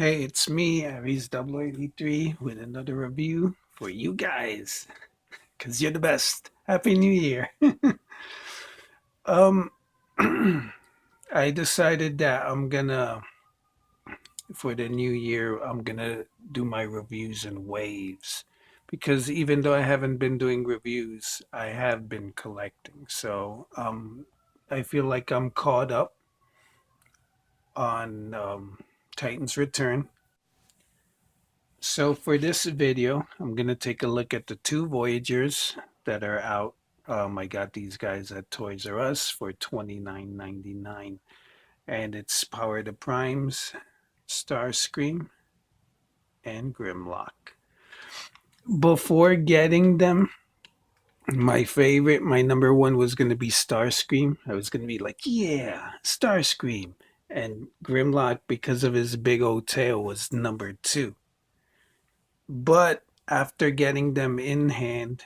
Hey, it's me, Aries 83, with another review for you guys, because you're the best. Happy New Year. um, I decided that for the new year, I'm gonna do my reviews in waves. Because even though I haven't been doing reviews, I have been collecting. So I feel like I'm caught up on Titan's Return. So for this video, I'm going to take a look at the two Voyagers that are out. I got these guys at Toys R Us for $29.99. And it's Power the Primes, Starscream, and Grimlock. Before getting them, my number one was going to be Starscream. I was going to be like, yeah, Starscream. And Grimlock, because of his big old tail, was number two. But after getting them in hand,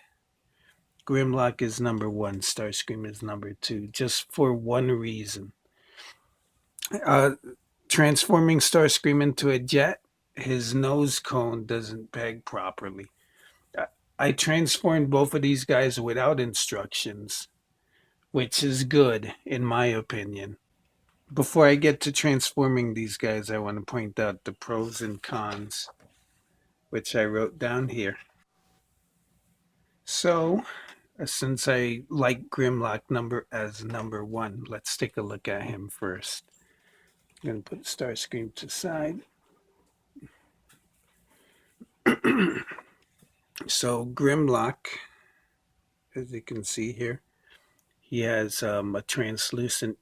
Grimlock is number one, Starscream is number two, just for one reason. Uh, Transforming Starscream into a jet, his nose cone doesn't peg properly. I transformed both of these guys without instructions, which is good, in my opinion. Before I get to transforming these guys, I want to point out the pros and cons, which I wrote down here. So, since I like Grimlock number one, let's take a look at him first. I'm going to put Starscream to side. So Grimlock, as you can see here, he has a translucent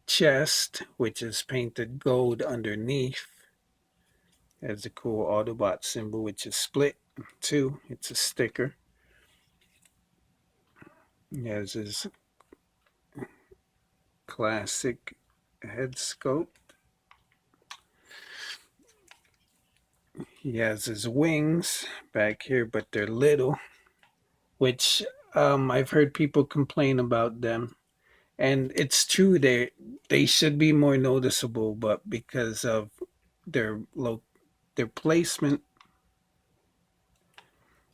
chest, which is painted gold underneath. Has a cool Autobot symbol, which is split in two. It's a sticker. He has his classic head sculpt. He has his wings back here, but they're little, which I've heard people complain about them. And it's true, they should be more noticeable, but because of their their placement,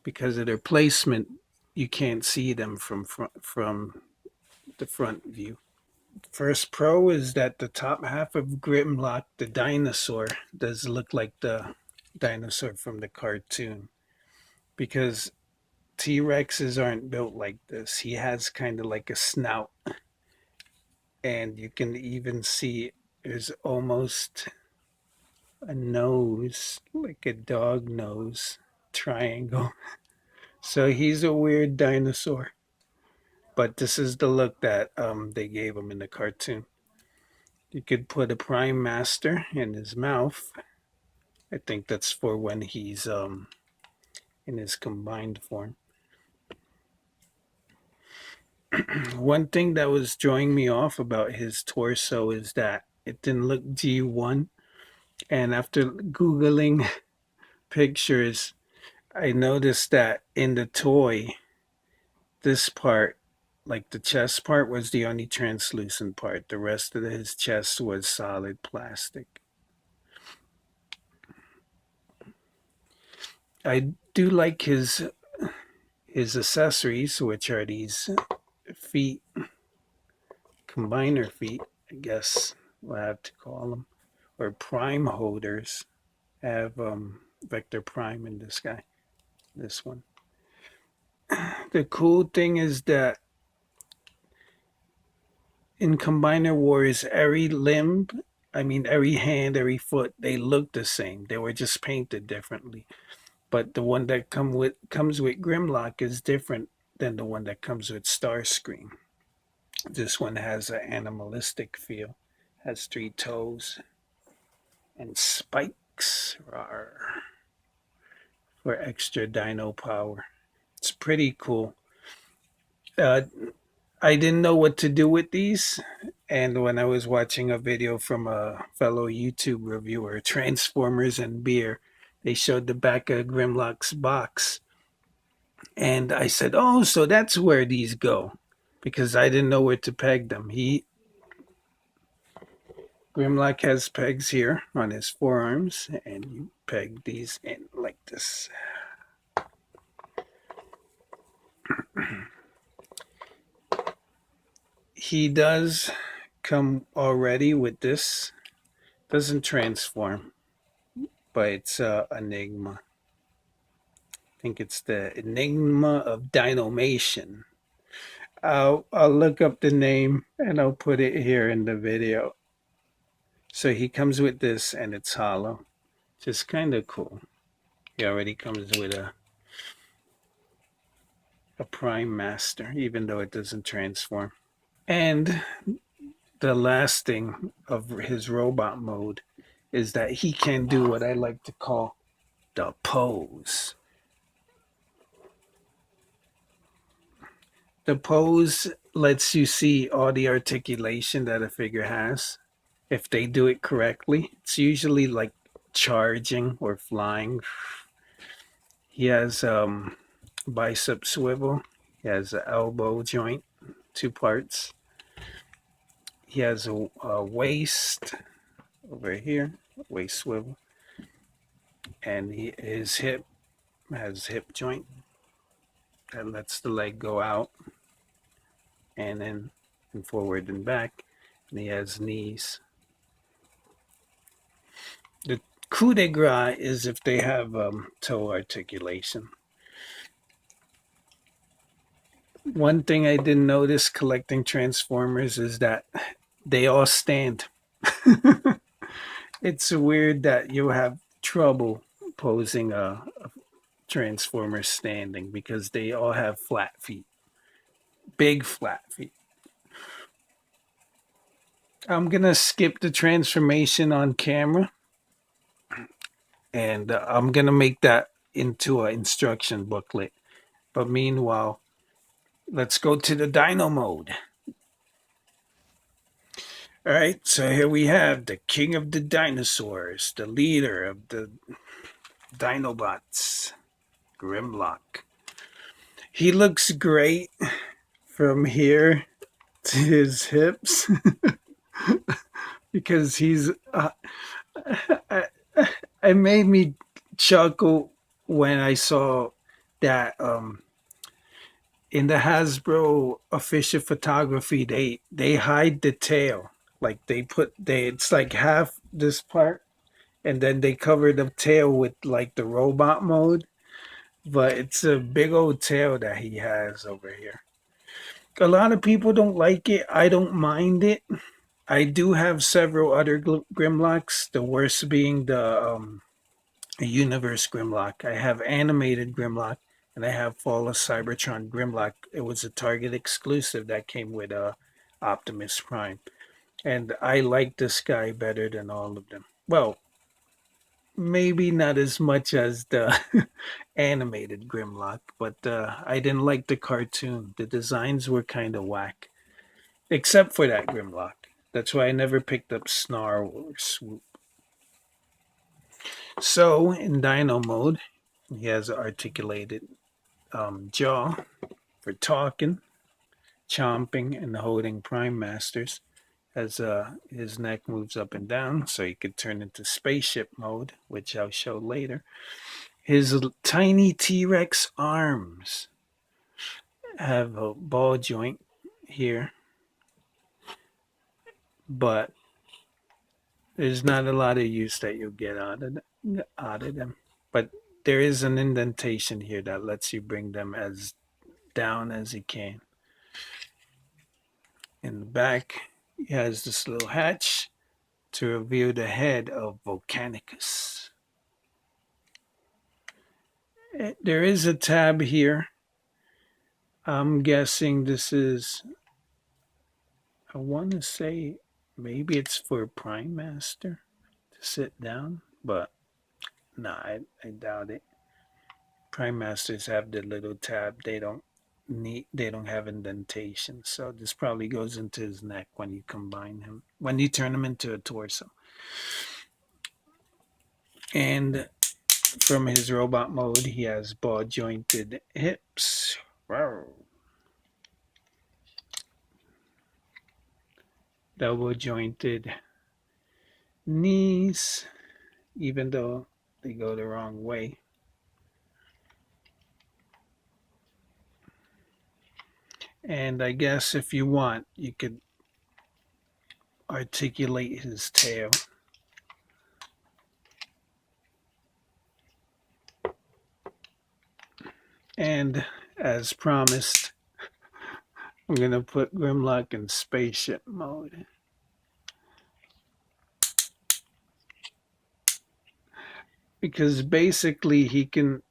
you can't see them from the front view. First pro is that the top half of Grimlock, the dinosaur, does look like the dinosaur from the cartoon, because T-Rexes aren't built like this. He has kind of like a snout, and you can even see there's almost a nose, like a dog nose triangle. So he's a weird dinosaur. But this is the look that they gave him in the cartoon. You could put a Prime Master in his mouth. I think that's for when he's in his combined form. One thing that was drawing me off about his torso is that it didn't look G1. And after Googling pictures, I noticed that in the toy, this part, like the chest part, was the only translucent part. The rest of his chest was solid plastic. I do like his accessories, which are these feet, combiner feet, I guess we'll have to call them, or prime holders. I have Vector Prime in this guy, this one. The cool thing is that in Combiner Wars, every limb, every hand, every foot, they look the same. They were just painted differently. But the one that comes with Grimlock is different than the one that comes with Starscream. This one has an animalistic feel, has three toes and spikes for extra dino power. It's pretty cool. Uh, I didn't know what to do with these, and when I was watching a video from a fellow YouTube reviewer, Transformers and Beer, they showed the back of Grimlock's box. And I said, oh, so that's where these go, because I didn't know where to peg them. Grimlock has pegs here on his forearms, and you peg these in like this. He does come already with this. Doesn't transform, but it's Enigma. I think it's the Enigma of Dinomation. I'll look up the name and I'll put it here in the video. So he comes with this and it's hollow. Just kind of cool. He already comes with a Prime Master, even though it doesn't transform. And the last thing of his robot mode is that he can do what I like to call the pose. The pose lets you see all the articulation that a figure has. If they do it correctly, it's usually like charging or flying. He has bicep swivel. He has an elbow joint, 2 parts. He has a waist over here, waist swivel, and his hip has hip joint that lets the leg go out and then and forward and back, and he has knees. The coup de grace is if they have toe articulation. One thing I didn't notice collecting Transformers is that they all stand. It's weird that you have trouble posing a Transformer standing because they all have flat feet, big flat feet. I'm gonna skip the transformation on camera, and I'm gonna make that into an instruction booklet. But meanwhile, let's go to the Dino mode. All right, so here we have the king of the dinosaurs, the leader of the Dinobots, Grimlock. He looks great from here to his hips because he's. It made me chuckle when I saw that in the Hasbro official photography they hide the tail. Like it's like half this part and then they cover the tail with like the robot mode, but it's a big old tail that he has over here. A lot of people don't like it. I don't mind it. I do have several other Grimlocks, the worst being the Universe Grimlock. I have animated Grimlock and I have Fall of Cybertron Grimlock. It was a Target exclusive that came with Optimus Prime. And I like this guy better than all of them. Well, maybe not as much as the animated Grimlock, but I didn't like the cartoon. The designs were kind of whack, except for that Grimlock. That's why I never picked up Snarl or Swoop. So in Dino mode, he has an articulated jaw for talking, chomping, and holding Prime Masters. As his neck moves up and down, so he could turn into spaceship mode, which I'll show later. His tiny T-Rex arms have a ball joint here, but there's not a lot of use that you'll get out of them. But there is an indentation here that lets you bring them as down as you can. In the back, he has this little hatch to reveal the head of Volcanicus. There is a tab here. I'm guessing this is, I want to say maybe it's for Prime Master to sit down, but no, I doubt it. Prime Masters have the little tab. They don't have indentation. So this probably goes into his neck when you combine him, when you turn him into a torso. And from his robot mode, he has ball jointed hips. Wow. Double jointed knees, even though they go the wrong way. And I guess if you want, you could articulate his tail. And as promised, I'm going to put Grimlock in spaceship mode. Because basically he can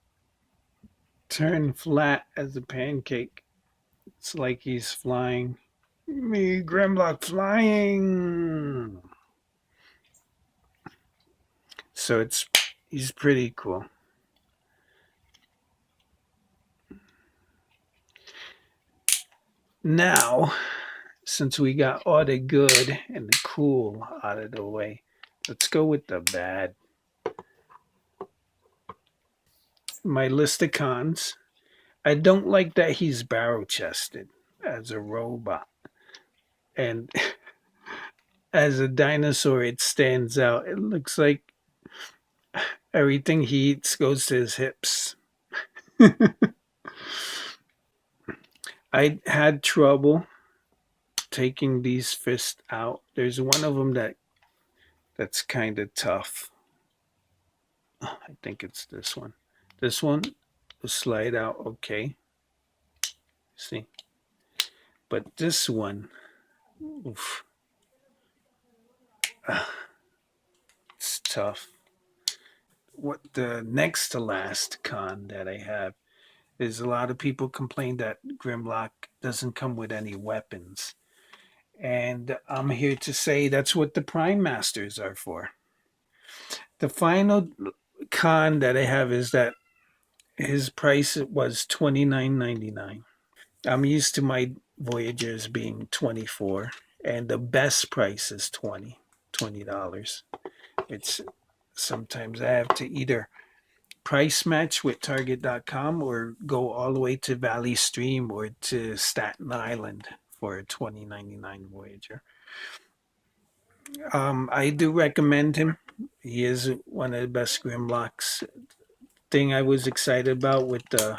turn flat as a pancake. It's like he's flying. Me, Grimlock flying. So he's pretty cool. Now, since we got all the good and the cool out of the way, let's go with the bad. My list of cons. I don't like that he's barrel-chested as a robot. And as a dinosaur, it stands out. It looks like everything he eats goes to his hips. I had trouble taking these fists out. There's one of them that's kind of tough. I think it's this one. This one will slide out okay. See? But this one, oof, it's tough. What the next to last con that I have is a lot of people complain that Grimlock doesn't come with any weapons. And I'm here to say that's what the Prime Masters are for. The final con that I have is that his price was $29.99. I'm used to my Voyagers being $24, and the best price is $20. It's sometimes I have to either price match with Target.com or go all the way to Valley Stream or to Staten Island for a $20.99 Voyager. I do recommend him. He is one of the best Grimlocks. Thing I was excited about with the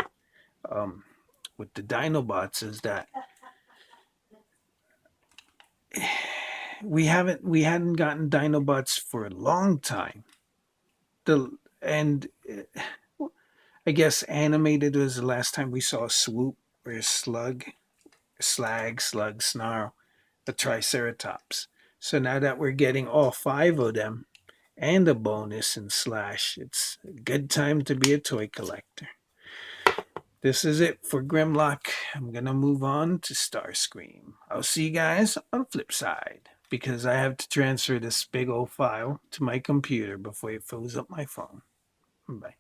Dinobots is that we hadn't gotten Dinobots for a long time. I guess animated was the last time we saw Swoop or Slug, Snarl, a Triceratops. So now that we're getting all 5 of them and a bonus in Slash, it's a good time to be a toy collector. This is it for Grimlock. I'm going to move on to Starscream. I'll see you guys on the flip side because I have to transfer this big old file to my computer before it fills up my phone. Bye.